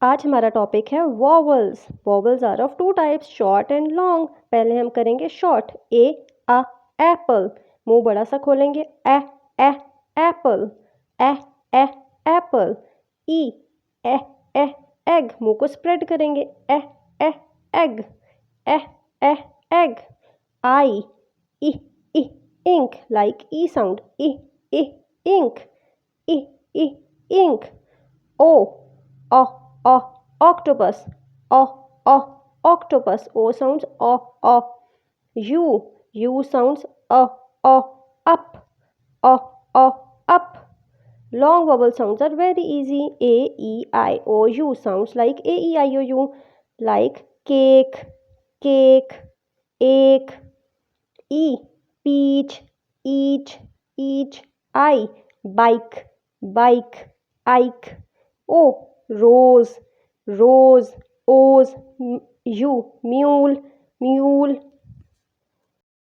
आज हमारा टॉपिक है vowels. Vowels are of two types, short and long. पहले हम करेंगे शॉर्ट। ए अ एप्पल, मुंह बड़ा सा खोलेंगे। ए एप्पल, ए ए एप्पल। ई ए ए एग, मुंह को स्प्रेड करेंगे। ए egg, A A egg. I E E ink, like E sound. E ink, E E ink. O o o octopus, o o octopus. O sounds o. U sounds o up, o o up. Long vowel sounds are very easy. A E I O U sounds like A E I O U, like cake, cake, ache. E peach, each. I bike, bike, ike. O rose, rose, O's. U mule,